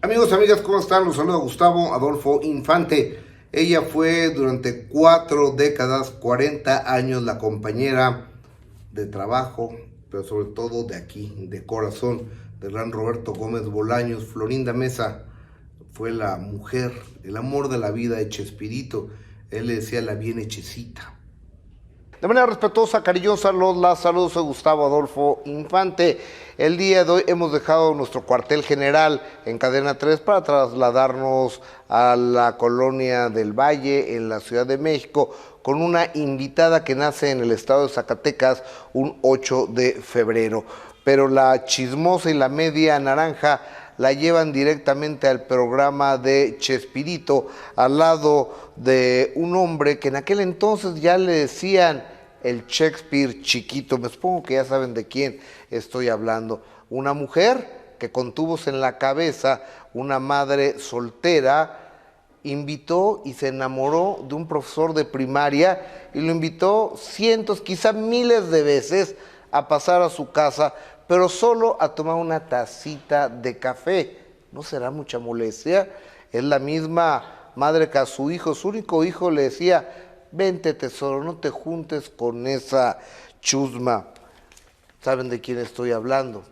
Amigos, amigas, ¿cómo están? Los saluda Gustavo Adolfo Infante. Ella fue durante 4 décadas, 40 años, la compañera de trabajo, pero sobre todo de aquí, de corazón, del gran Roberto Gómez Bolaños. Florinda Mesa fue la mujer, el amor de la vida de Chespirito. Él le decía la bien hechecita. De manera respetuosa, cariñosa, la saludos, soy Gustavo Adolfo Infante. El día de hoy hemos dejado nuestro cuartel general en Cadena 3 para trasladarnos a la colonia del Valle, en la Ciudad de México, con una invitada que nace en el estado de Zacatecas un 8 de febrero. Pero la chismosa y la media naranja la llevan directamente al programa de Chespirito, al lado de un hombre que en aquel entonces ya le decían el Shakespeare chiquito. Me supongo que ya saben de quién estoy hablando. Una mujer que con tubos en la cabeza, una madre soltera, invitó y se enamoró de un profesor de primaria y lo invitó cientos, quizá miles de veces a pasar a su casa, pero solo a tomar una tacita de café. ¿No será mucha molestia? Es la misma madre que a su único hijo, le decía: vente, tesoro, no te juntes con esa chusma. ¿Saben de quién estoy hablando?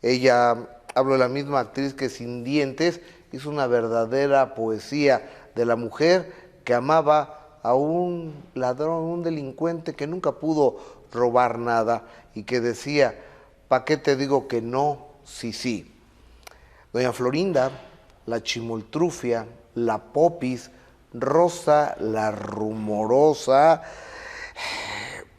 Ella, hablo de la misma actriz que Sin Dientes hizo una verdadera poesía de la mujer que amaba a un ladrón, un delincuente que nunca pudo robar nada y que decía: ¿pa' qué te digo que no? Sí, sí. Doña Florinda, la Chimoltrufia, la Popis, Rosa la Rumorosa,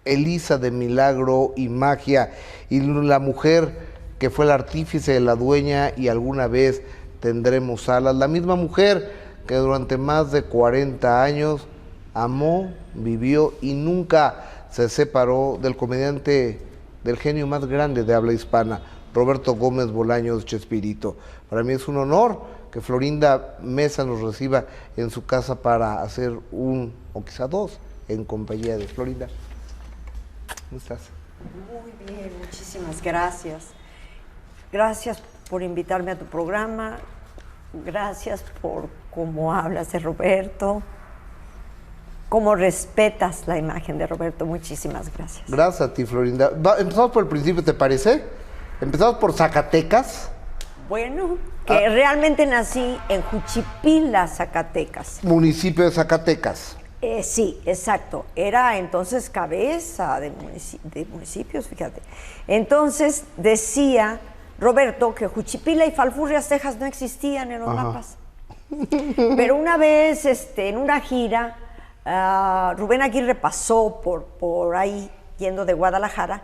Elisa de Milagro y Magia, y la mujer que fue la artífice de la dueña y alguna vez tendremos alas, la misma mujer que durante más de 40 años amó, vivió y nunca se separó del comediante, del genio más grande de habla hispana, Roberto Gómez Bolaños Chespirito. Para mí es un honor que Florinda Mesa nos reciba en su casa para hacer un, o quizá dos, en compañía de Florinda. ¿Cómo estás? Muy bien, muchísimas gracias. Gracias por invitarme a tu programa. Gracias por cómo hablas de Roberto, cómo respetas la imagen de Roberto. Muchísimas gracias. Gracias a ti, Florinda. Empezamos por el principio, ¿te parece? Empezamos por Zacatecas. Bueno, que realmente nací en Juchipila, Zacatecas. Municipio de Zacatecas. Sí, exacto. Era entonces cabeza de municipios, fíjate. Entonces decía Roberto que Juchipila y Falfurrias, Texas no existían en los mapas. Pero una vez en una gira, Rubén Aguirre pasó por ahí yendo de Guadalajara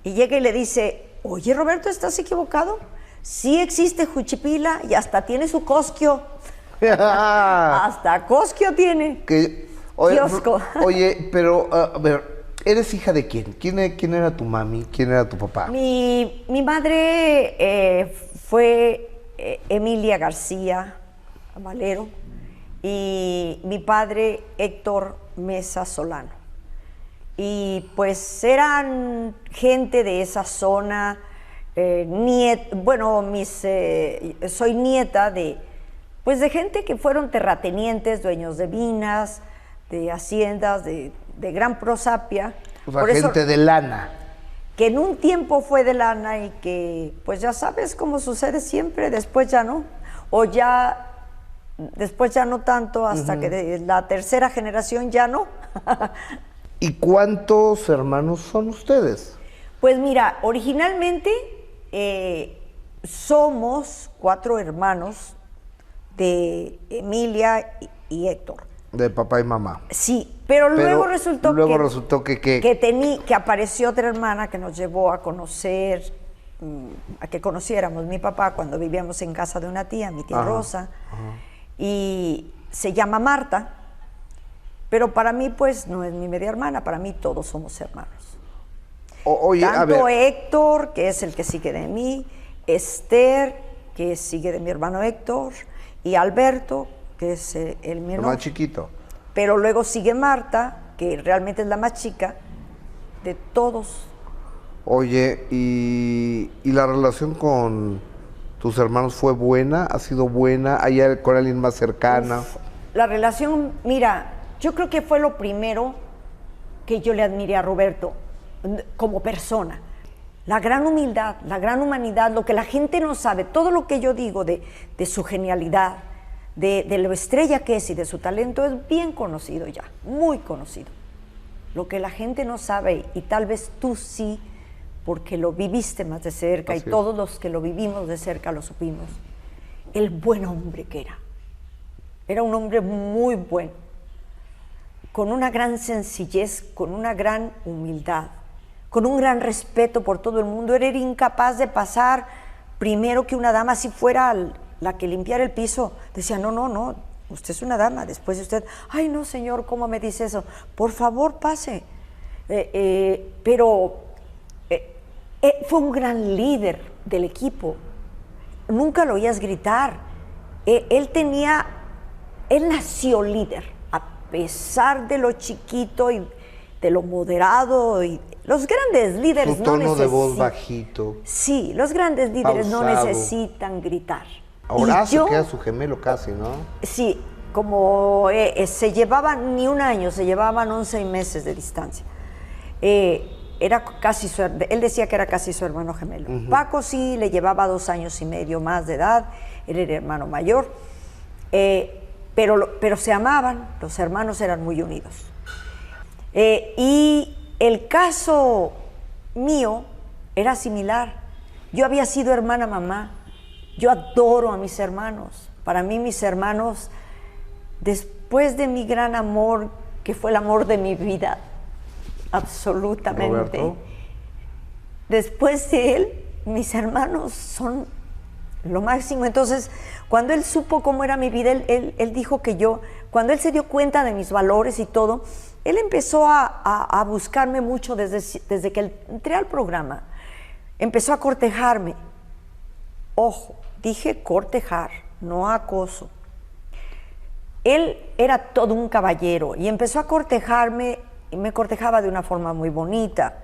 y llega y le dice: oye, Roberto, ¿estás equivocado? Sí existe Juchipila y hasta tiene su cosquio. Hasta cosquio tiene. Kiosco. Oye, pero a ver, ¿eres hija de quién? ¿Quién era tu mami? ¿Quién era tu papá? Mi madre fue Emilia García Valero y mi padre Héctor Mesa Solano. Y pues eran gente de esa zona. Soy nieta de gente que fueron terratenientes, dueños de minas, de haciendas, de gran prosapia. O sea, gente de lana. Que en un tiempo fue de lana y que, pues ya sabes cómo sucede siempre, después ya no. Después ya no tanto, hasta que de la tercera generación ya no. ¿Y cuántos hermanos son ustedes? Pues mira, originalmente somos 4 hermanos de Emilia y Héctor. De papá y mamá. Sí, pero luego resultó que apareció otra hermana que nos llevó a conocer, a que conociéramos mi papá cuando vivíamos en casa de una tía, mi tía Rosa, y se llama Marta, pero para mí pues no es mi media hermana, para mí todos somos hermanos. Oye, tanto Héctor, que es el que sigue de mí, Esther, que sigue de mi hermano Héctor, y Alberto, que es el menor. El más chiquito. Pero luego sigue Marta, que realmente es la más chica de todos. Oye, y la relación con tus hermanos fue buena? ¿Ha sido buena? ¿Hay con alguien más cercana? La relación, mira, yo creo que fue lo primero que yo le admiré a Roberto como persona. La gran humildad, la gran humanidad, lo que la gente no sabe, todo lo que yo digo de su genialidad, de lo estrella que es y de su talento es bien conocido ya, muy conocido. Lo que la gente no sabe, y tal vez tú sí, porque lo viviste más de cerca, y todos los que lo vivimos de cerca lo supimos, el buen hombre que era. Era un hombre muy bueno, con una gran sencillez, con una gran humildad, con un gran respeto por todo el mundo. Era incapaz de pasar primero que una dama, si fuera la que limpiara el piso. Decía, no, usted es una dama, después de usted, ay no señor, ¿cómo me dice eso? Por favor, pase. Pero fue un gran líder del equipo. Nunca lo oías gritar. Él nació líder, a pesar de lo chiquito y de lo moderado. Y los grandes líderes Su tono no necesitan. de voz bajito. Sí, los grandes líderes pausado. no necesitan gritar. Horacio, que era su gemelo casi, ¿no? Sí, como se llevaban ni un año, se llevaban 11 meses de distancia. Era casi él decía que era casi su hermano gemelo. Paco sí le llevaba 2 años y medio más de edad, él era hermano mayor, pero se amaban, los hermanos eran muy unidos. Y el caso mío era similar. Yo había sido hermana mamá. Yo adoro a mis hermanos. Para mí mis hermanos, después de mi gran amor, que fue el amor de mi vida, absolutamente. Roberto. Después de él, mis hermanos son lo máximo. Entonces, cuando él supo cómo era mi vida, él dijo que cuando él se dio cuenta de mis valores y todo, él empezó a buscarme mucho desde que entré al programa. Empezó a cortejarme. Ojo, dije cortejar, no acoso. Él era todo un caballero y empezó a cortejarme, y me cortejaba de una forma muy bonita,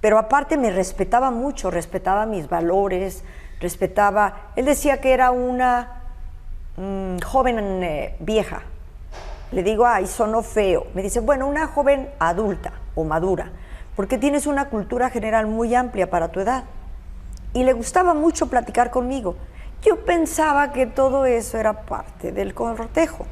pero aparte me respetaba mucho, respetaba mis valores, él decía que era una joven vieja. Le digo, ay, sonó feo. Me dice, bueno, una joven adulta o madura, porque tienes una cultura general muy amplia para tu edad. Y le gustaba mucho platicar conmigo. Yo pensaba que todo eso era parte del cortejo.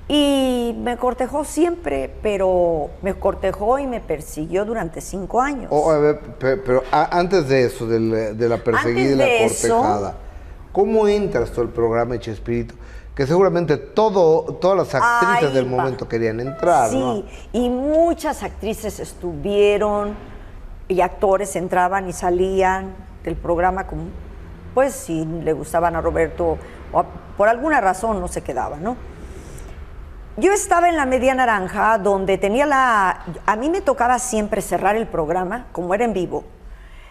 Y me cortejó siempre, pero me cortejó y me persiguió durante 5 años. A ver, pero antes de eso, de la perseguida y la cortejada, ¿cómo entras tú al programa de Chespirito? Que seguramente todas las actrices del momento querían entrar, sí, ¿no? Sí, y muchas actrices estuvieron, y actores entraban y salían del programa, como, pues si le gustaban a Roberto, o por alguna razón no se quedaban, ¿no? Yo estaba en la media naranja, donde a mí me tocaba siempre cerrar el programa, como era en vivo,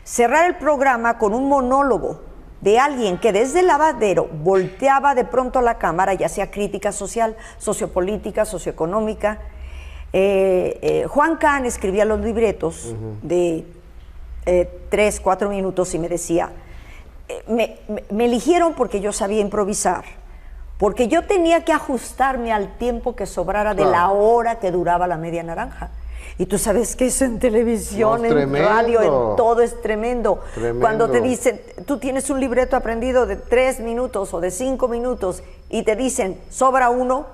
cerrar el programa con un monólogo de alguien que desde el lavadero volteaba de pronto a la cámara y hacía crítica social, sociopolítica, socioeconómica. Juan Can escribía los libretos de 3, 4 minutos y me decía, me eligieron porque yo sabía improvisar, porque yo tenía que ajustarme al tiempo que sobrara de la hora que duraba la media naranja. Y tú sabes que eso en televisión, en radio, en todo es tremendo. Cuando te dicen, tú tienes un libreto aprendido de 3 minutos o de 5 minutos y te dicen, sobra 1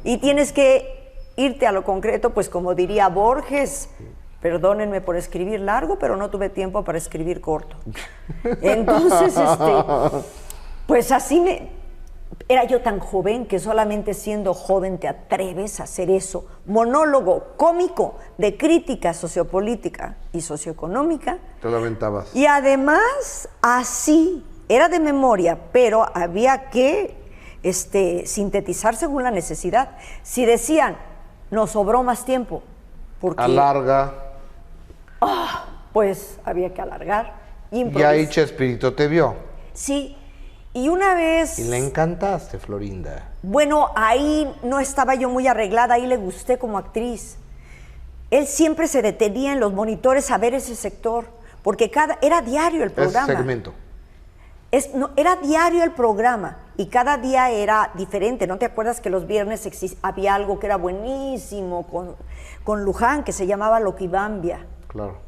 y tienes que irte a lo concreto, pues como diría Borges, perdónenme por escribir largo, pero no tuve tiempo para escribir corto. Entonces, pues así era yo tan joven que solamente siendo joven te atreves a hacer eso. Monólogo cómico de crítica sociopolítica y socioeconómica. Te lamentabas. Y además, así, era de memoria, pero había que sintetizar según la necesidad. Si decían, nos sobró más tiempo, porque alarga. Pues había que alargar. Y ahí Chespirito te vio. Sí. Y una vez... Y le encantaste, Florinda. Bueno, ahí no estaba yo muy arreglada, ahí le gusté como actriz. Él siempre se detenía en los monitores a ver ese sector, porque era diario el programa. Ese segmento. Era diario el programa y cada día era diferente. ¿No te acuerdas que los viernes había algo que era buenísimo con Luján, que se llamaba Loquibambia? Claro.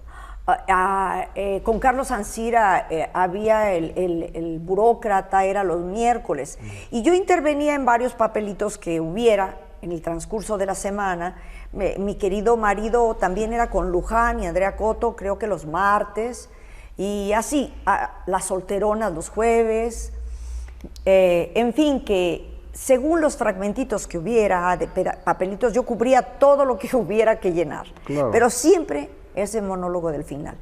Con Carlos Ancira había el burócrata, era los miércoles. Y yo intervenía en varios papelitos que hubiera en el transcurso de la semana. Mi querido marido también era con Luján y Andrea Coto, creo que los martes. Y así, las solteronas los jueves. En fin, que según los fragmentitos que hubiera de papelitos, yo cubría todo lo que hubiera que llenar. Claro. Pero siempre ese monólogo del final.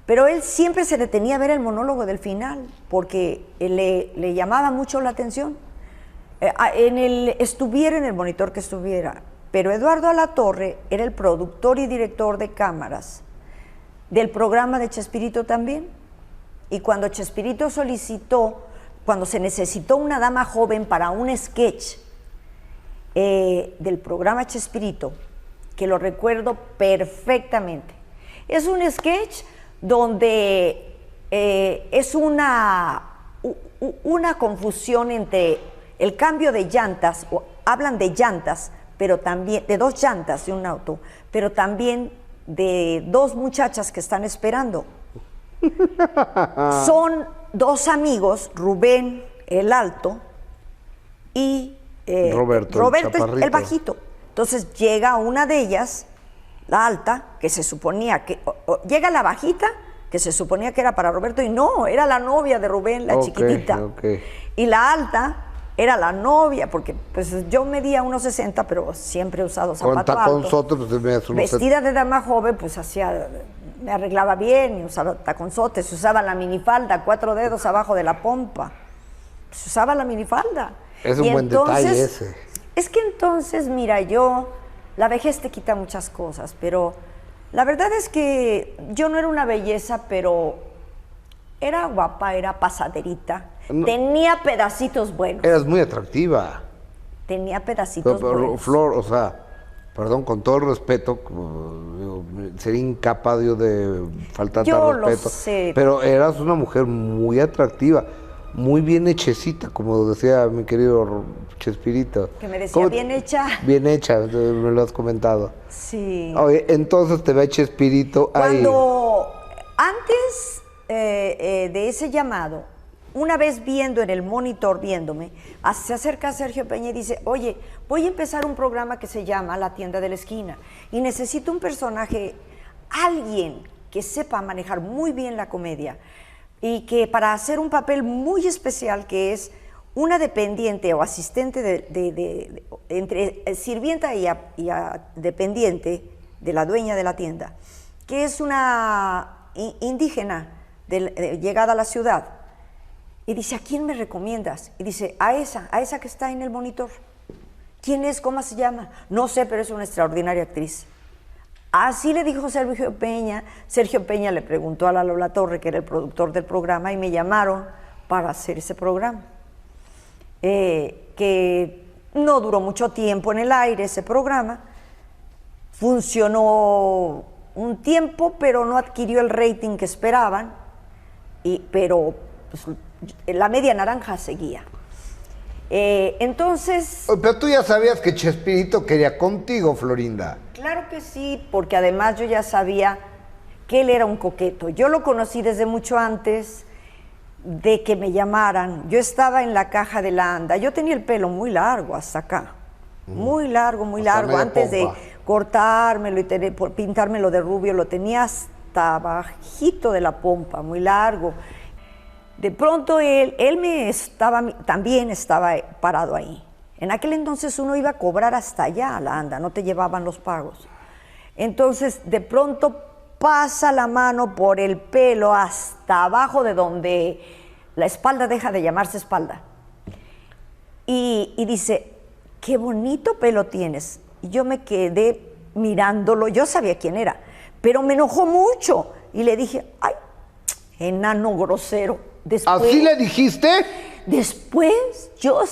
Pero él siempre se detenía a ver el monólogo del final, porque le llamaba mucho la atención. Estuviera en el monitor que estuviera, pero Eduardo Alatorre era el productor y director de cámaras del programa de Chespirito también. Y cuando Chespirito cuando se necesitó una dama joven para un sketch del programa Chespirito, que lo recuerdo perfectamente, es un sketch donde es una confusión entre el cambio de llantas, hablan de llantas, pero también de 2 llantas de un auto, pero también de 2 muchachas que están esperando. Son 2 amigos, Rubén el alto y Roberto el bajito. Entonces llega una de ellas, la alta, que se suponía que... llega la bajita, que se suponía que era para Roberto, y no, era la novia de Rubén, la chiquitita. Y la alta era la novia, porque pues yo medía 1.60, pero siempre he usado zapato alto. Pues, vestida de dama joven, pues me arreglaba bien, y usaba taconzotes, se usaba la minifalda, 4 dedos abajo de la pompa. Se usaba la minifalda. Es un buen detalle ese. Es que entonces, mira, la vejez te quita muchas cosas, pero la verdad es que yo no era una belleza, pero era guapa, era pasaderita. No, tenía pedacitos buenos. Eras muy atractiva. Tenía pedacitos buenos. Flor, o sea, perdón, con todo el respeto, sería incapaz yo de faltarte al respeto. Lo sé. Pero eras una mujer muy atractiva, muy bien hechecita, como decía mi querido Chespirito. Que me decía, bien hecha. Bien hecha, me lo has comentado. Sí. Oye, entonces te ve Chespirito ahí. Antes de ese llamado, una vez viendo en el monitor, viéndome, se acerca a Sergio Peña y dice, oye, voy a empezar un programa que se llama La Tienda de la Esquina y necesito un personaje, alguien que sepa manejar muy bien la comedia y que para hacer un papel muy especial que es una dependiente o asistente entre sirvienta y dependiente de la dueña de la tienda, que es una indígena llegada a la ciudad. Y dice, ¿a quién me recomiendas? Y dice, a esa que está en el monitor. ¿Quién es? ¿Cómo se llama? No sé, pero es una extraordinaria actriz. Así le dijo Sergio Peña. Sergio Peña le preguntó a Lalo Latorre, que era el productor del programa, y me llamaron para hacer ese programa. Que no duró mucho tiempo en el aire ese programa. Funcionó un tiempo, pero no adquirió el rating que esperaban. Pero pues, la media naranja seguía. Entonces... Pero tú ya sabías que Chespirito quería contigo, Florinda. Claro que sí, porque además yo ya sabía que él era un coqueto. Yo lo conocí desde mucho antes de que me llamaran. Yo estaba en la caja de la ANDA. Yo tenía el pelo muy largo hasta acá. Muy largo, antes de cortármelo y pintármelo de rubio, lo tenía hasta bajito de la pompa, muy largo. De pronto él también estaba parado ahí. En aquel entonces uno iba a cobrar hasta allá a la ANDA, no te llevaban los pagos. Entonces de pronto pasa la mano por el pelo hasta abajo de donde la espalda deja de llamarse espalda. Y dice, qué bonito pelo tienes. Y yo me quedé mirándolo, yo sabía quién era, pero me enojó mucho. Y le dije, ay, enano grosero. Después, ¿así le dijiste? Después yo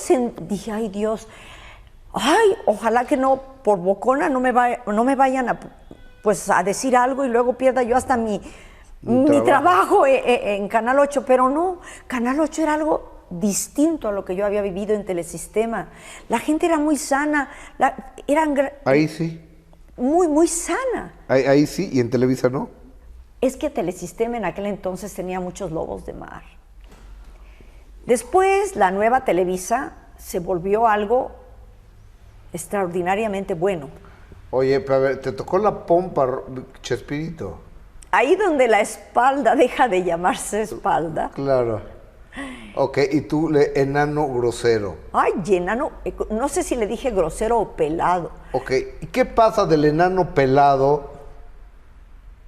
dije, ay Dios, ay, ojalá que no, por bocona no me vayan a decir algo y luego pierda yo hasta mi mi trabajo en Canal 8, pero no, Canal 8 era algo distinto a lo que yo había vivido en Telesistema. La gente era muy sana, Ahí sí. Muy, muy sana. Ahí sí, y en Televisa no. Es que Telesistema en aquel entonces tenía muchos lobos de mar. Después, la nueva Televisa se volvió algo extraordinariamente bueno. Oye, pero a ver, te tocó la pompa, Chespirito. Ahí donde la espalda deja de llamarse espalda. Claro. Ok, y tú, enano grosero. Ay, enano, no sé si le dije grosero o pelado. Ok, ¿y qué pasa del enano pelado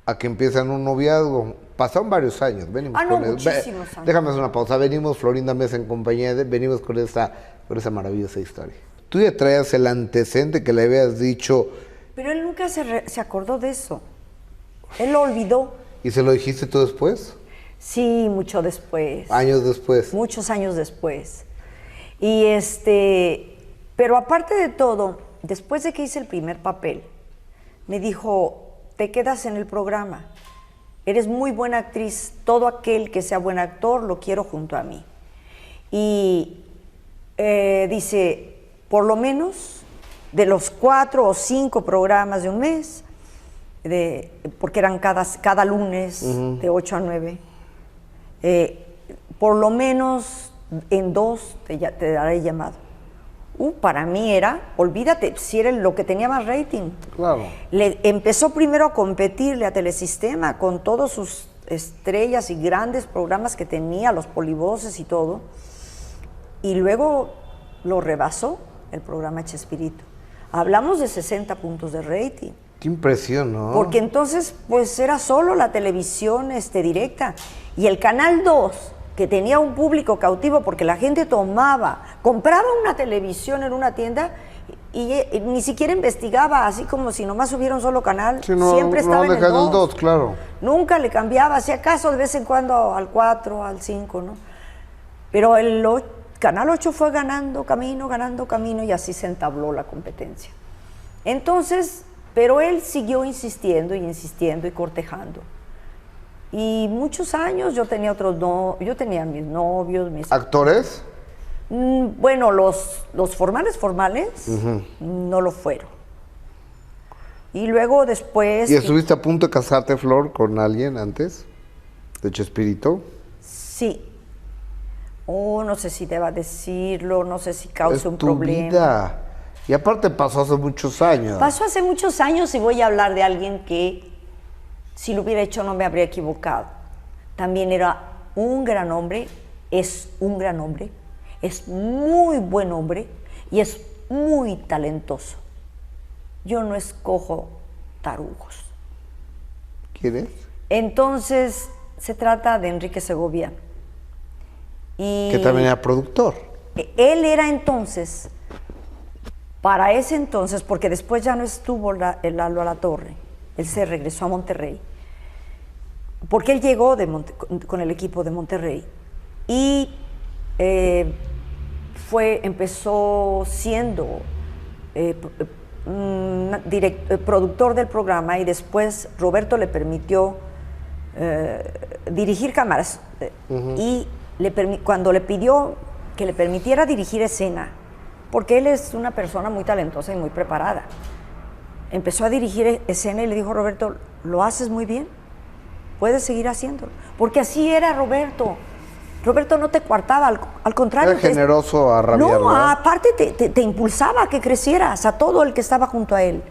a que empiezan un noviazgo? Pasaron varios años, venimos no, muchísimos años. Déjame hacer una pausa, venimos Florinda Mesa en compañía venimos con esa maravillosa historia. Tú ya traías el antecedente que le habías dicho. Pero él nunca se acordó de eso. Él lo olvidó. ¿Y se lo dijiste tú después? Sí, mucho después. Años después. Muchos años después. Y pero aparte de todo, después de que hice el primer papel, me dijo, te quedas en el programa. Eres muy buena actriz, todo aquel que sea buen actor lo quiero junto a mí. Y dice, por lo menos de los 4 o 5 programas de un mes, porque eran cada lunes de 8 a 9, por lo menos en 2 te daré llamado. Para mí era, olvídate, si era lo que tenía más rating. Claro. Empezó primero a competirle a Telesistema con todas sus estrellas y grandes programas que tenía, los polivoces y todo, y luego lo rebasó el programa Chespirito. Hablamos de 60 puntos de rating. Qué impresión, ¿no? Porque entonces, pues era solo la televisión directa. Y el Canal 2, que tenía un público cautivo porque la gente compraba una televisión en una tienda y ni siquiera investigaba, así como si nomás hubiera un solo canal, sí, no, siempre estaba en el 2. Claro. Nunca le cambiaba, si acaso de vez en cuando al 4, al 5, ¿no? Pero Canal 8 fue ganando camino, y así se entabló la competencia. Entonces, pero él siguió insistiendo y cortejando. Y muchos años yo tenía mis novios. ¿Actores? Bueno, los formales, no lo fueron. Y luego después... ¿Y estuviste a punto de casarte, Flor, con alguien antes de Chespirito? Sí. No sé si deba decirlo, no sé si causa un problema. Vida. Y aparte pasó hace muchos años. Pasó hace muchos años y voy a hablar de alguien que, si lo hubiera hecho, no me habría equivocado. También era un gran hombre, es un gran hombre, es muy buen hombre y es muy talentoso. Yo no escojo tarugos. ¿Quién es? Entonces, se trata de Enrique Segovia. Que también era productor. Él era entonces, para ese entonces, porque después ya no estuvo el Lalo Alatorre, él se regresó a Monterrey, porque él llegó con el equipo de Monterrey y empezó siendo productor del programa y después Roberto le permitió dirigir cámaras y cuando le pidió que le permitiera dirigir escena, porque él es una persona muy talentosa y muy preparada, empezó a dirigir escena y le dijo, Roberto, lo haces muy bien, puedes seguir haciéndolo, porque así era Roberto. Roberto no te coartaba, al contrario. Era generoso a rabiar. No, aparte te impulsaba a que crecieras, a todo el que estaba junto a él,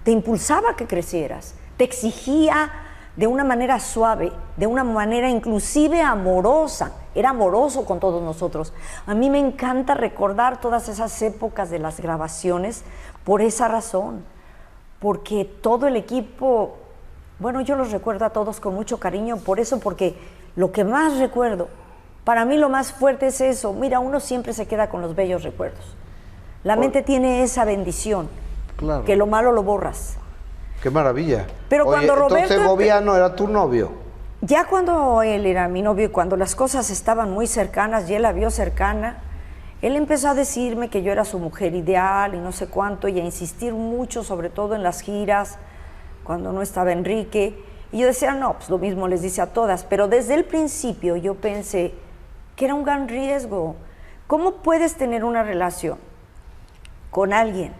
te impulsaba a que crecieras, te exigía de una manera suave, de una manera inclusive amorosa. Era amoroso con todos nosotros. A mí me encanta recordar todas esas épocas de las grabaciones por esa razón, porque todo el equipo, bueno, yo los recuerdo a todos con mucho cariño, por eso, porque lo que más recuerdo, para mí lo más fuerte es eso. Mira, uno siempre se queda con los bellos recuerdos. La mente tiene esa bendición, claro, que lo malo lo borras. ¡Qué maravilla! Pero cuando Roberto... Entonces Segoviano era tu novio. Ya cuando él era mi novio y cuando las cosas estaban muy cercanas y él la vio cercana, él empezó a decirme que yo era su mujer ideal y no sé cuánto, y a insistir mucho, sobre todo en las giras, cuando no estaba Enrique, Y yo decía, no, pues lo mismo les dice a todas, pero desde el principio yo pensé que era un gran riesgo. ¿Cómo puedes tener una relación con alguien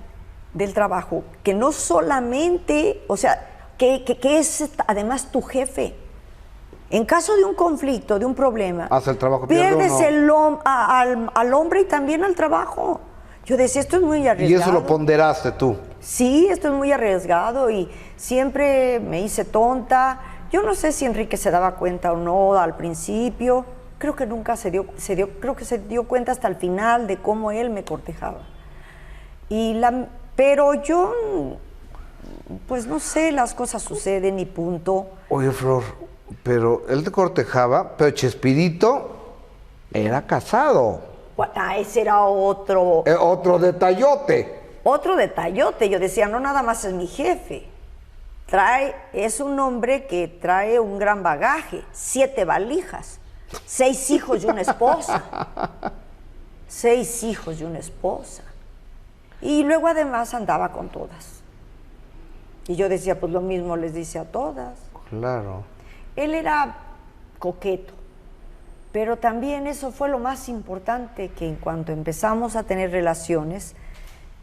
del trabajo que no solamente, o sea, que es además tu jefe? En caso de un conflicto, de un problema, hace el trabajo, pierdes al hombre y también al trabajo. Yo decía, esto es muy arriesgado. Y eso lo ponderaste tú. Sí, esto es muy arriesgado y siempre me hice tonta. Yo no sé si Enrique se daba cuenta o no al principio. Creo que nunca creo que se dio cuenta hasta el final de cómo él me cortejaba. Pero yo, pues no sé, las cosas suceden y punto. Oye, Flor, pero él te cortejaba, pero Chespirito era casado. Ese era otro. Otro detallote. Otro detallote. Yo decía, no nada más es mi jefe. Es un hombre que trae un gran bagaje, 7 valijas, 6 hijos y una esposa. 6 hijos y una esposa. Y luego además andaba con todas. Y yo decía, pues lo mismo les dice a todas. Claro. Él era coqueto, pero también eso fue lo más importante, que en cuanto empezamos a tener relaciones,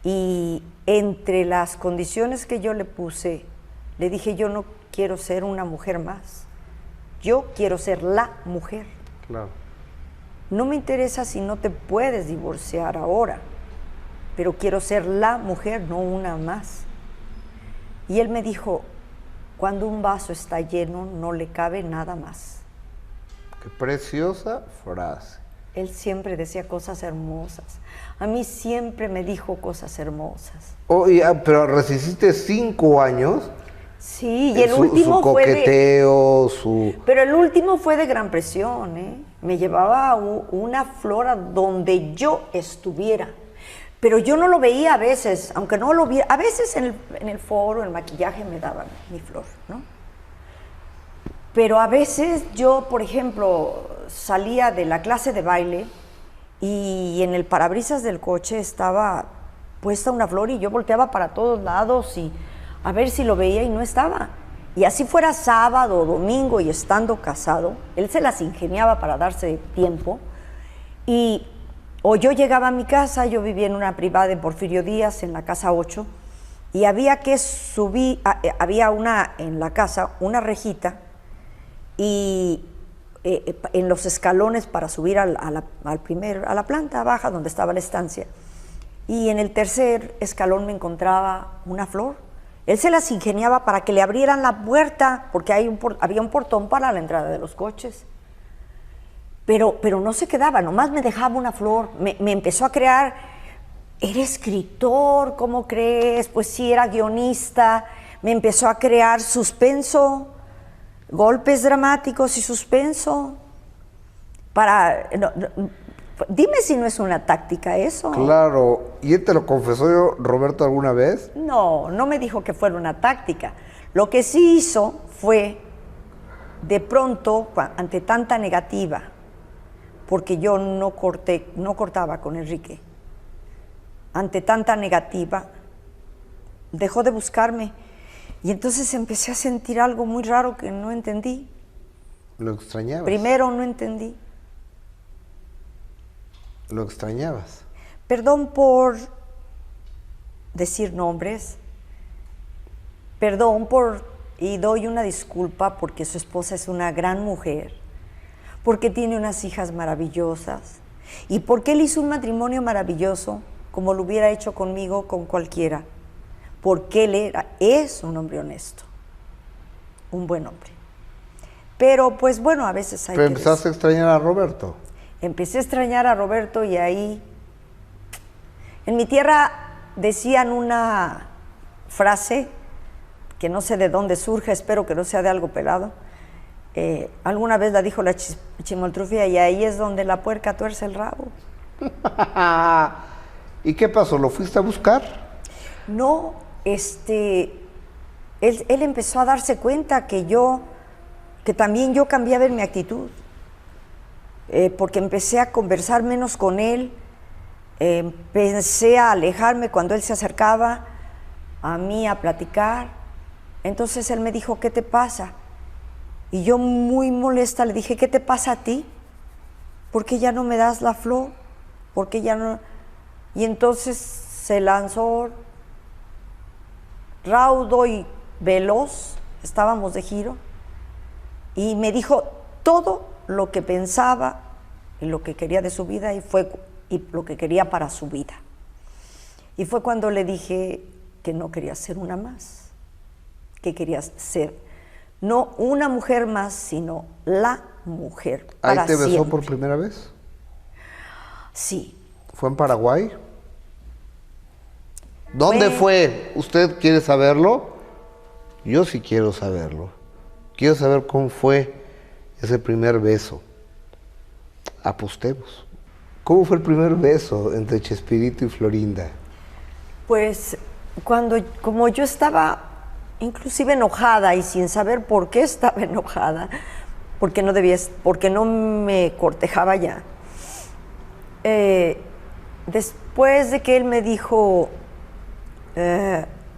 y entre las condiciones que yo le puse, le dije, yo no quiero ser una mujer más, yo quiero ser la mujer. Claro. No me interesa si no te puedes divorciar ahora, pero quiero ser la mujer, no una más. Y él me dijo, cuando un vaso está lleno, no le cabe nada más. Qué preciosa frase. Él siempre decía cosas hermosas. A mí siempre me dijo cosas hermosas. Pero resististe 5 años. Sí, y el último su coqueteo, Pero el último fue de gran presión, ¿eh? Me llevaba una flor a donde yo estuviera. Pero yo no lo veía a veces, aunque no lo viera. A veces en el foro, el maquillaje me daban mi flor, ¿no? Pero a veces yo, por ejemplo, salía de la clase de baile y en el parabrisas del coche estaba puesta una flor y yo volteaba para todos lados y a ver si lo veía y no estaba. Y así fuera sábado o domingo y estando casado, él se las ingeniaba para darse tiempo. O yo llegaba a mi casa, yo vivía en una privada en Porfirio Díaz, en la casa 8, y había que subir, había en la casa, una rejita, y en los escalones para subir a la planta baja donde estaba la estancia. Y en el tercer escalón me encontraba una flor. Él se las ingeniaba para que le abrieran la puerta, porque había un portón para la entrada de los coches. Pero no se quedaba, nomás me dejaba una flor. Me empezó a crear, era escritor, ¿cómo crees? Pues sí, era guionista. Me empezó a crear suspenso, golpes dramáticos y suspenso. Dime si no es una táctica eso. Claro. ¿Y él te lo confesó Roberto alguna vez? No me dijo que fuera una táctica. Lo que sí hizo fue, de pronto, ante tanta negativa, porque yo no cortaba con Enrique, ante tanta negativa, dejó de buscarme. Y entonces empecé a sentir algo muy raro que no entendí. ¿Lo extrañabas? Primero no entendí. ¿Lo extrañabas? Perdón por decir nombres, y doy una disculpa porque su esposa es una gran mujer, porque tiene unas hijas maravillosas y porque él hizo un matrimonio maravilloso como lo hubiera hecho conmigo, con cualquiera, porque él es un hombre honesto, un buen hombre. Pero pues bueno, a veces hay Pero empezaste a extrañar a Roberto. Empecé a extrañar a Roberto y ahí, en mi tierra decían una frase que no sé de dónde surge, espero que no sea de algo pelado. Alguna vez la dijo la Chimoltrufia, y ahí es donde la puerca tuerce el rabo. ¿Y qué pasó? ¿Lo fuiste a buscar? No, él empezó a darse cuenta que también yo cambiaba en mi actitud, porque empecé a conversar menos con él, empecé a alejarme cuando él se acercaba a mí a platicar. Entonces él me dijo, ¿qué te pasa? Y yo muy molesta le dije, ¿qué te pasa a ti? ¿Por qué ya no me das la flor? ¿Por qué ya no? Y entonces se lanzó raudo y veloz, estábamos de giro, y me dijo todo lo que pensaba y lo que quería de su vida y lo que quería para su vida. Y fue cuando le dije que no quería ser una más, que quería ser no una mujer más, sino la mujer para ¿Ahí te besó siempre. por primera vez? Sí. ¿Fue en Paraguay? ¿Dónde fue? ¿Usted quiere saberlo? Yo sí quiero saberlo. Quiero saber cómo fue ese primer beso. Apostemos. ¿Cómo fue el primer beso entre Chespirito y Florinda? Pues como yo estaba inclusive enojada y sin saber por qué estaba enojada, porque no me cortejaba ya. Después de que él me dijo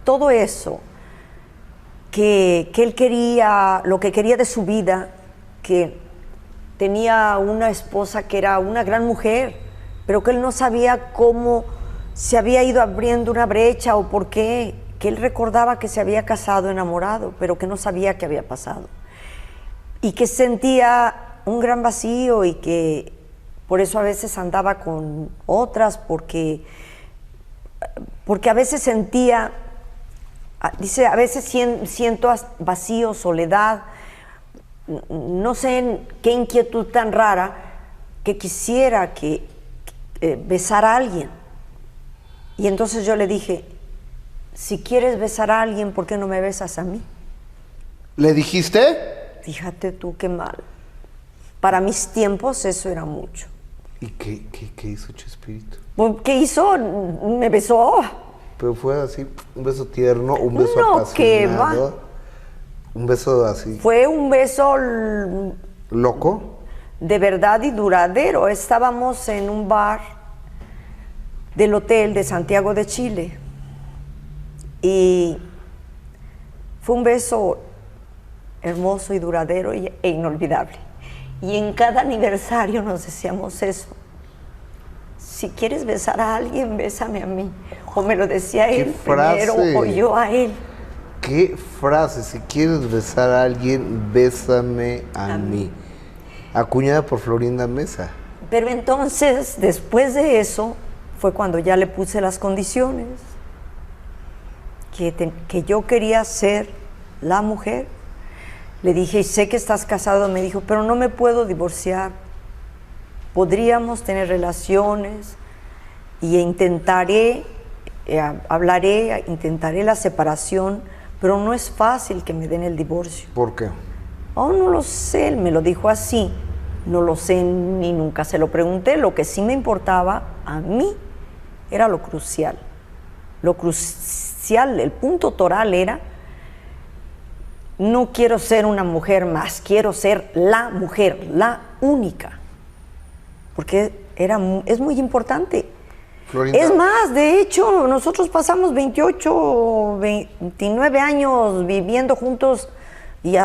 todo eso, que él quería, lo que quería de su vida, que tenía una esposa que era una gran mujer, pero que él no sabía cómo se había ido abriendo una brecha o por qué, que él recordaba que se había casado enamorado, pero que no sabía qué había pasado. Y que sentía un gran vacío y que por eso a veces andaba con otras, porque a veces sentía, dice, a veces siento vacío, soledad, no sé en qué inquietud tan rara, que quisiera besar a alguien. Y entonces yo le dije, si quieres besar a alguien, ¿por qué no me besas a mí? ¿Le dijiste? Fíjate tú qué mal. Para mis tiempos eso era mucho. ¿Y qué hizo Chespirito? ¿Qué hizo? Me besó. Pero fue así, un beso tierno, un beso No, ¿qué va? apasionado. Un beso así. Fue un beso ¿Loco? de verdad y duradero. Estábamos en un bar del hotel de Santiago de Chile y fue un beso hermoso y duradero e inolvidable. Y en cada aniversario nos decíamos eso. Si quieres besar a alguien, bésame a mí. O me lo decía él primero o yo a él. ¿Qué frase? Si quieres besar a alguien, bésame a mí. Acuñada por Florinda Mesa. Pero entonces, después de eso, fue cuando ya le puse las condiciones. Que yo quería ser la mujer. Le dije, y sé que estás casado, me dijo, pero no me puedo divorciar. Podríamos tener relaciones y intentaré la separación, pero no es fácil que me den el divorcio. ¿Por qué? Oh, no lo sé, él me lo dijo así. No lo sé ni nunca se lo pregunté. Lo que sí me importaba a mí era lo crucial. Lo crucial, el punto toral era: no quiero ser una mujer más, quiero ser la mujer, la única. Porque es muy importante. Florinda. Es más, de hecho, nosotros pasamos 28, 29 años viviendo juntos y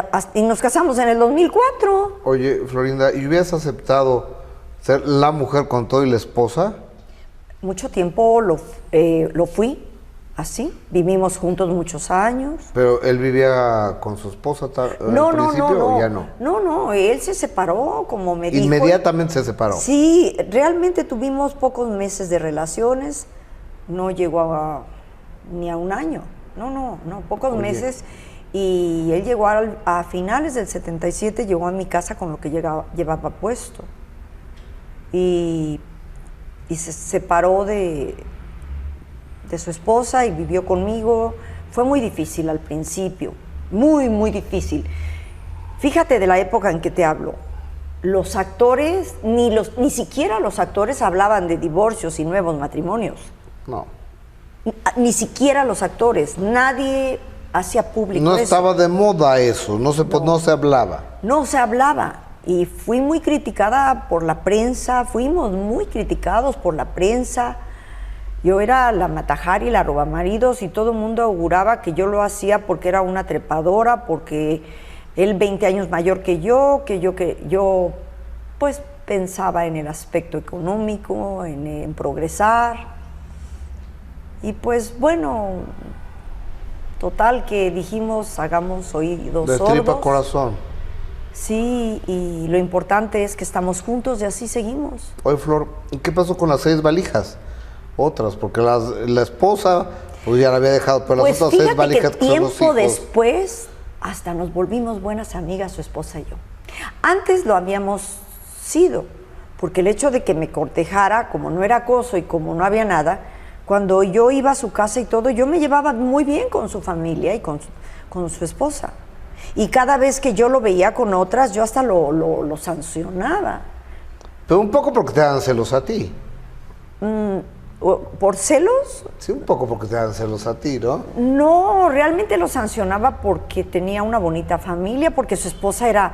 nos casamos en el 2004. Oye, Florinda, ¿y hubieras aceptado ser la mujer con todo y la esposa? Mucho tiempo lo fui. Así, vivimos juntos muchos años. ¿Pero él vivía con su esposa al principio o ya no? No, él se separó, como me dijo. ¿Inmediatamente se separó? Sí, realmente tuvimos pocos meses de relaciones, no llegó ni a un año, no, pocos meses. Y él llegó a finales del 77, llegó a mi casa con lo que llevaba puesto. Y se separó de su esposa y vivió conmigo. Fue muy difícil al principio, muy, muy difícil. Fíjate de la época en que te hablo. Los actores, ni siquiera los actores hablaban de divorcios y nuevos matrimonios. No. Ni siquiera los actores, nadie hacía público No eso. estaba de moda eso, no se hablaba. No se hablaba. Y fui muy criticada por la prensa, fuimos muy criticados por la prensa. Yo era la matajari, la robamaridos, y todo el mundo auguraba que yo lo hacía porque era una trepadora, porque Él 20 años mayor que yo pues pensaba en el aspecto económico, en progresar. Y pues bueno, total que dijimos, hagamos oídos sordos. De tripa corazón. Sí, y lo importante es que estamos juntos y así seguimos. Oye, Flor, ¿y qué pasó con las 6 valijas? Otras, porque la esposa pues ya la había dejado, pero Pues las otras 6 fíjate valijas que que son los tiempo hijos. después hasta nos volvimos buenas amigas, su esposa y yo. Antes lo habíamos sido, porque el hecho de que me cortejara, como no era acoso y como no había nada, cuando yo iba a su casa y todo, yo me llevaba muy bien con su familia y con su esposa. Y cada vez que yo lo veía con otras, yo hasta lo sancionaba. Pero un poco porque te dan celos a ti. ¿Por celos? Sí, un poco porque te dan celos a ti, ¿no? No, realmente lo sancionaba porque tenía una bonita familia, porque su esposa era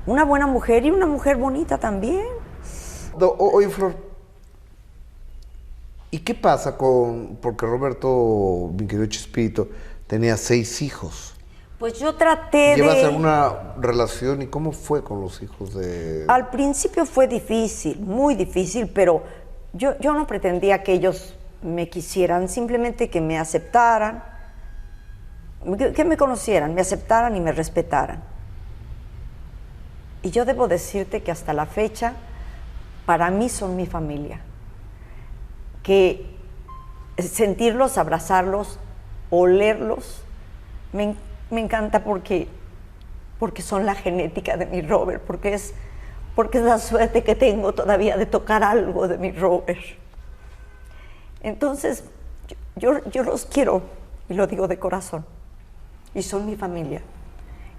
una buena mujer y una mujer bonita también. Oye, Flor, ¿y qué pasa porque Roberto, mi querido Chespirito, tenía 6 hijos? Pues yo traté ¿Llevas de... alguna relación y cómo fue con los hijos de...? Al principio fue difícil, muy difícil, pero yo no pretendía que ellos me quisieran, simplemente que me aceptaran, que me conocieran, me aceptaran y me respetaran. Y yo debo decirte que hasta la fecha, para mí son mi familia. Que sentirlos, abrazarlos, olerlos, me encanta porque son la genética de mi Robert, porque es la suerte que tengo todavía de tocar algo de mi Robert. Entonces, yo los quiero, y lo digo de corazón, y son mi familia,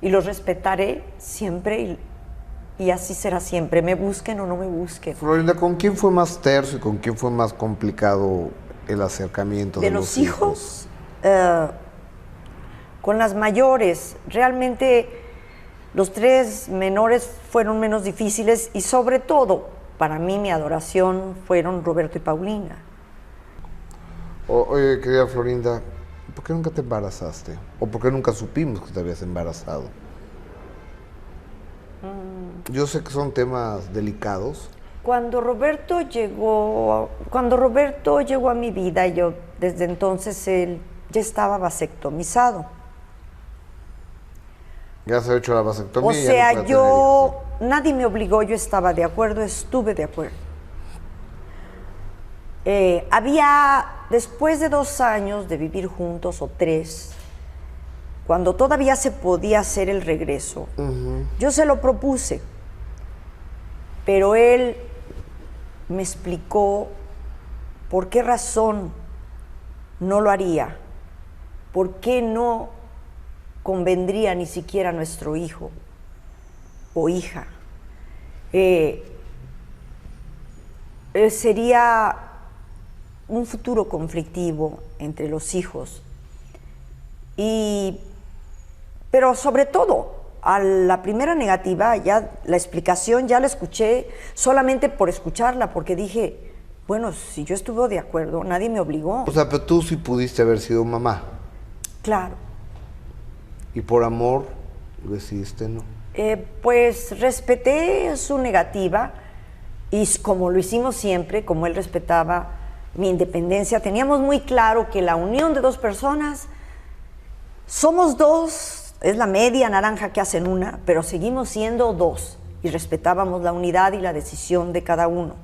y los respetaré siempre, y así será siempre, me busquen o no me busquen. Florinda, ¿con quién fue más terso y con quién fue más complicado el acercamiento de los hijos? Con las mayores, realmente los 3 menores fueron menos difíciles y sobre todo, para mí mi adoración fueron Roberto y Paulina. Oye, querida Florinda, ¿por qué nunca te embarazaste? ¿O por qué nunca supimos que te habías embarazado? Yo sé que son temas delicados. Cuando Roberto llegó a mi vida, yo desde entonces él ya estaba vasectomizado. Ya se ha hecho la vasectomía. O sea, nadie me obligó, yo estaba de acuerdo, estuve de acuerdo. Después de 2 años de vivir juntos, o 3, cuando todavía se podía hacer el regreso, yo se lo propuse, pero él me explicó por qué razón no lo haría, por qué no convendría ni siquiera a nuestro hijo o hija. Sería un futuro conflictivo entre los hijos. Pero sobre todo, a la primera negativa, ya la explicación ya la escuché solamente por escucharla, porque dije, bueno, si yo estuve de acuerdo, nadie me obligó. O sea, pero tú sí pudiste haber sido mamá. Claro. Y por amor decidiste no. Pues respeté su negativa y como lo hicimos siempre, como él respetaba mi independencia, teníamos muy claro que la unión de 2 personas, somos 2, es la media naranja que hacen una, pero seguimos siendo 2 y respetábamos la unidad y la decisión de cada uno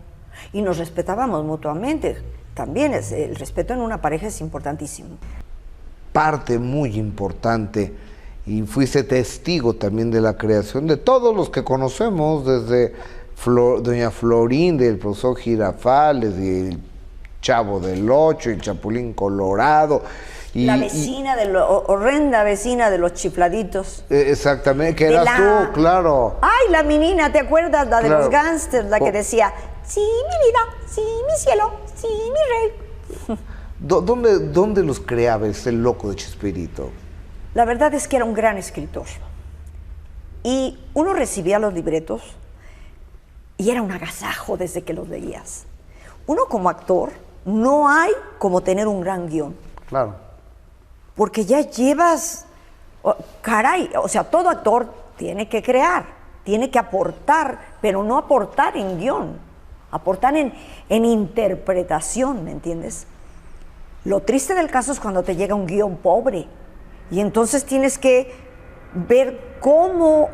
y nos respetábamos mutuamente. También el respeto en una pareja es importantísimo. Parte muy importante, y fuiste testigo también de la creación de todos los que conocemos, desde doña Florinda, el profesor Girafales, y el Chavo del Ocho, el Chapulín Colorado. La vecina, horrenda vecina de los chifladitos. Exactamente, que eras tú, claro. Ay, la menina, ¿te acuerdas? La de Claro. los gángsters, la que decía, sí, mi vida, sí, mi cielo, sí, mi rey. ¿Dónde los creaba este loco de Chespirito? La verdad es que era un gran escritor. Y uno recibía los libretos y era un agasajo desde que los leías. Uno como actor, no hay como tener un gran guión. Claro. Porque ya llevas, caray, o sea, todo actor tiene que crear, tiene que aportar, pero no aportar en guión, aportar en interpretación, ¿me entiendes? Lo triste del caso es cuando te llega un guión pobre y entonces tienes que ver cómo,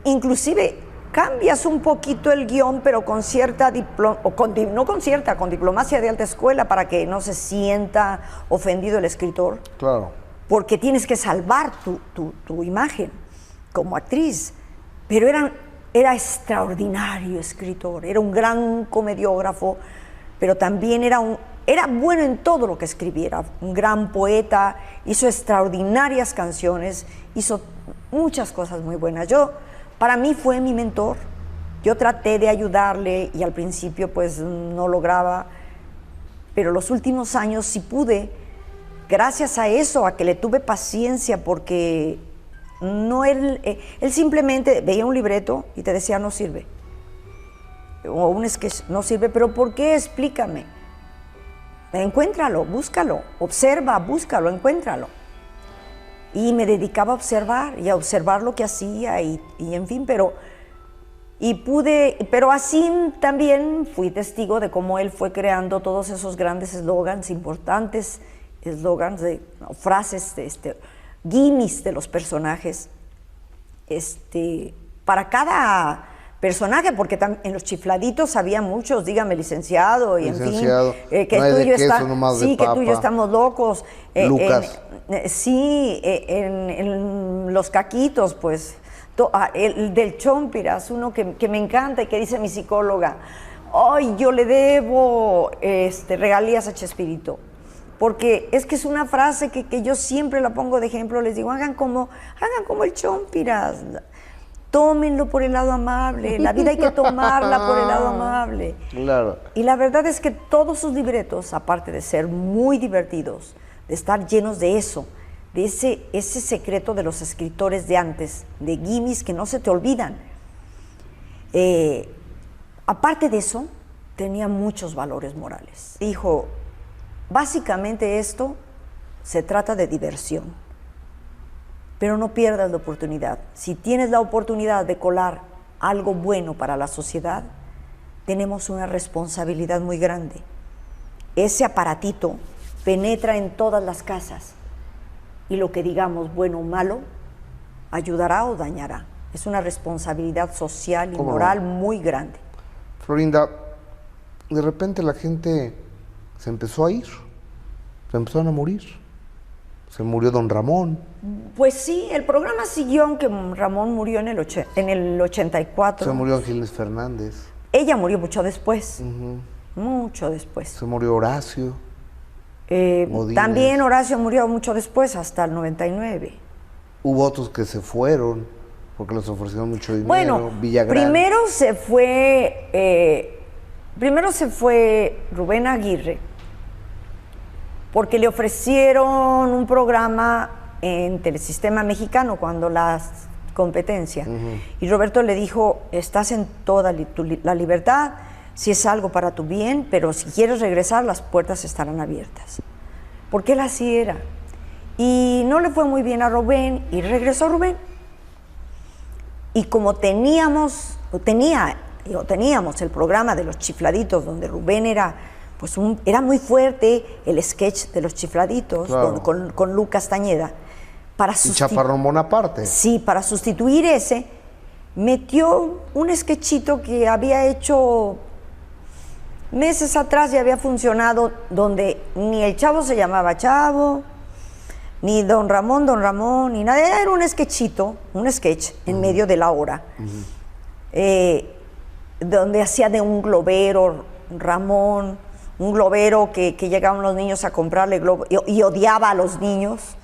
inclusive cambias un poquito el guión, pero con cierta con diplomacia de alta escuela para que no se sienta ofendido el escritor. Claro. Porque tienes que salvar tu imagen como actriz. Pero era extraordinario escritor, era un gran comediógrafo, pero también era bueno en todo lo que escribiera, un gran poeta, hizo extraordinarias canciones, hizo muchas cosas muy buenas. Para mí fue mi mentor, yo traté de ayudarle y al principio pues no lograba, pero los últimos años sí pude, gracias a eso, a que le tuve paciencia, porque él simplemente veía un libreto y te decía no sirve, o un sketch no sirve, pero ¿por qué? Explícame. Encuéntralo, búscalo, observa, búscalo, encuéntralo. Y me dedicaba a observar y a observar lo que hacía y en fin, pero así también fui testigo de cómo él fue creando todos esos grandes eslogans, importantes eslogans, frases, gimmicks de los personajes, para cada personaje, porque en los chifladitos había muchos, dígame licenciado, y licenciado, en fin, que no tú y yo sí, que tú y yo estamos locos. Lucas. En los caquitos, pues, el del Chompiras, uno que me encanta y que dice mi psicóloga, ay, yo le debo regalías a Chespirito. Porque es que es una frase que yo siempre la pongo de ejemplo, les digo, hagan como el Chompiras. Tómenlo por el lado amable, la vida hay que tomarla por el lado amable. Claro. Y la verdad es que todos sus libretos, aparte de ser muy divertidos, de estar llenos de eso, de ese secreto de los escritores de antes, de gimmicks que no se te olvidan. Aparte de eso, tenía muchos valores morales. Dijo, básicamente esto se trata de diversión. Pero no pierdas la oportunidad. Si tienes la oportunidad de colar algo bueno para la sociedad, tenemos una responsabilidad muy grande. Ese aparatito penetra en todas las casas y lo que digamos, bueno o malo, ayudará o dañará. Es una responsabilidad social y moral muy grande. Florinda, de repente la gente se empezó a ir, se empezaron a morir. Se murió don Ramón. Pues sí, el programa siguió, aunque Ramón murió en el 84. Se murió Ángeles Fernández. Ella murió mucho después, mucho después. Se murió Horacio. También Horacio murió mucho después, hasta el 99. Hubo otros que se fueron porque les ofrecieron mucho dinero. Bueno, Villagrán. primero se fue Rubén Aguirre, porque le ofrecieron un programa en Telesistema Mexicano cuando la competencia. Y Roberto le dijo, estás en toda la libertad, si es algo para tu bien, pero si quieres regresar, las puertas estarán abiertas. Porque él así era. Y no le fue muy bien a Rubén, y regresó Rubén. Y como teníamos el programa de los chifladitos, donde Rubén era muy fuerte, el sketch de los chifladitos, claro, con Lucas Tañeda. Y Chaparrón Bonaparte. Sí, para sustituir ese, metió un sketchito que había hecho meses atrás y había funcionado, donde ni el Chavo se llamaba Chavo, ni Don Ramón, ni nada. Era un sketchito, un sketch en medio de la hora, donde hacía de un globero, Ramón, un globero que llegaban los niños a comprarle globos y odiaba a los niños.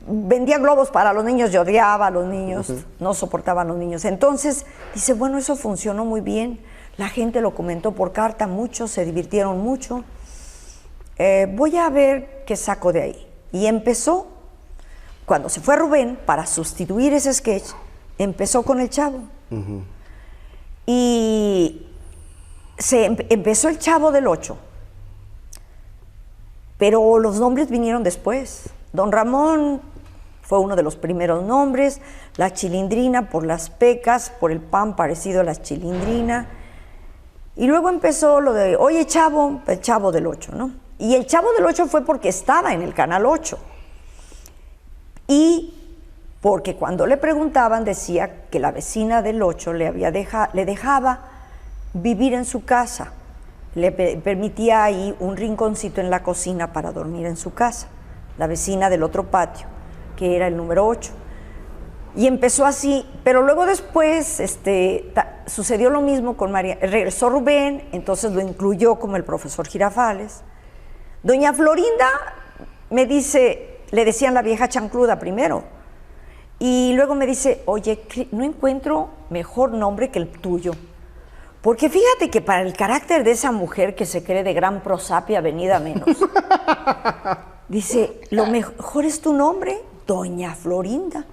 Vendía globos para los niños y odiaba a los niños, no soportaba a los niños. Entonces dice, bueno, eso funcionó muy bien, la gente lo comentó por carta, muchos se divirtieron mucho, voy a ver qué saco de ahí. Y empezó, cuando se fue Rubén, para sustituir ese sketch, empezó con el Chavo. Y empezó el Chavo del 8, pero los nombres vinieron después. Don Ramón Fue uno de los primeros nombres, la Chilindrina por las pecas, por el pan parecido a la chilindrina. Y luego empezó lo de, oye Chavo, el Chavo del 8, ¿no? Y el Chavo del 8 fue porque estaba en el Canal 8. Y porque cuando le preguntaban decía que la vecina del 8 le dejaba vivir en su casa. Le permitía ahí un rinconcito en la cocina para dormir en su casa. La vecina del otro patio, que era el número 8. Y empezó así, pero luego después sucedió lo mismo con María. Regresó Rubén, entonces lo incluyó como el profesor Girafales. Doña Florinda me dice, le decían la vieja chancluda primero, y luego me dice, oye, no encuentro mejor nombre que el tuyo. Porque fíjate que para el carácter de esa mujer que se cree de gran prosapia venida menos, dice, lo mejor es tu nombre, Doña Florinda.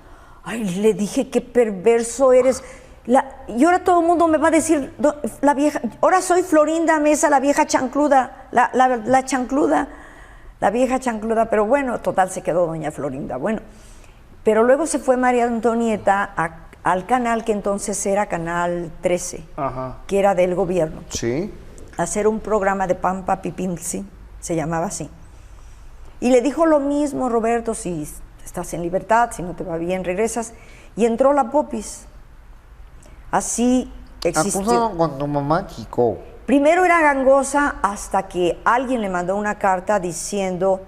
Ay, le dije, qué perverso eres. Y ahora todo el mundo me va a decir, la vieja, ahora soy Florinda Mesa, la vieja chancluda, la chancluda, la vieja chancluda, pero bueno, total se quedó Doña Florinda. Bueno, pero luego se fue María Antonieta al canal que entonces era Canal 13, Ajá. que era del gobierno. Sí. A hacer un programa de Pampa Pipinzi, se llamaba así. Y le dijo lo mismo, Roberto, si estás en libertad, si no te va bien, regresas. Y entró la Popis. Así existió. Acusado con tu mamá, Chico. Primero era gangosa hasta que alguien le mandó una carta diciendo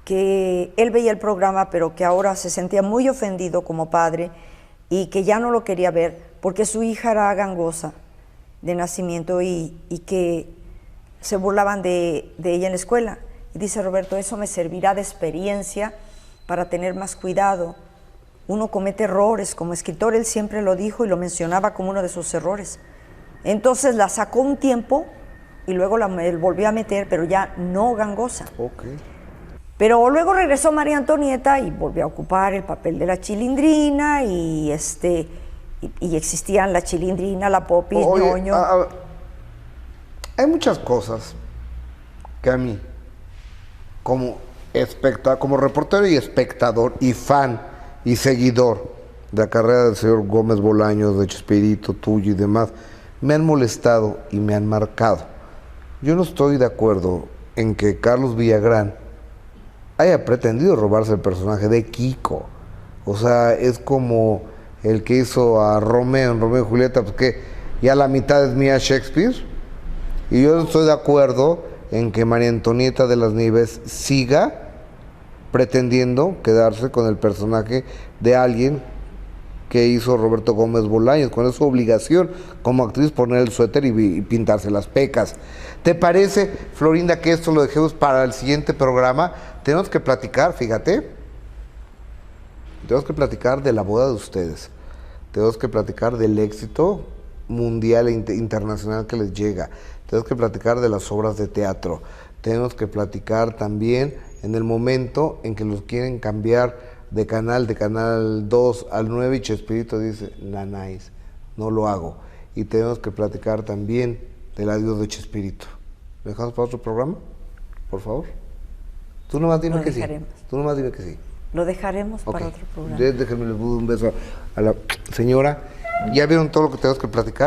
que él veía el programa, pero que ahora se sentía muy ofendido como padre y que ya no lo quería ver porque su hija era gangosa de nacimiento y que se burlaban de ella en la escuela. Y dice Roberto, eso me servirá de experiencia para tener más cuidado. Uno comete errores, como escritor él siempre lo dijo y lo mencionaba como uno de sus errores. Entonces la sacó un tiempo y luego la volvió a meter, pero ya no gangosa. Okay. Pero luego regresó María Antonieta y volvió a ocupar el papel de la Chilindrina y existían la Chilindrina, la Popis, Ñoño. Hay muchas cosas que a mí, como reportero y espectador y fan y seguidor de la carrera del señor Gómez Bolaños, de Chespirito, tuyo y demás, me han molestado y me han marcado. Yo no estoy de acuerdo en que Carlos Villagrán haya pretendido robarse el personaje de Kiko. O sea, es como el que hizo a Romeo en Romeo y Julieta, pues que ya la mitad es mía Shakespeare. Y yo no estoy de acuerdo en que María Antonieta de las Nieves siga pretendiendo quedarse con el personaje de alguien que hizo Roberto Gómez Bolaños, cuando es su obligación como actriz poner el suéter y pintarse las pecas. ¿Te parece, Florinda, que esto lo dejemos para el siguiente programa? Tenemos que platicar, fíjate, tenemos que platicar de la boda de ustedes, tenemos que platicar del éxito mundial e internacional que les llega, tenemos que platicar de las obras de teatro, tenemos que platicar también en el momento en que los quieren cambiar de canal 2 al 9 y Chespirito dice, nanáis, no lo hago. Y tenemos que platicar también del adiós de Chespirito. ¿Lo dejamos para otro programa? Por favor. Tú nomás dime que sí. Tú nomás dime que sí. Lo dejaremos para otro programa. Déjenme un beso a la señora. ¿Ya vieron todo lo que tenemos que platicar?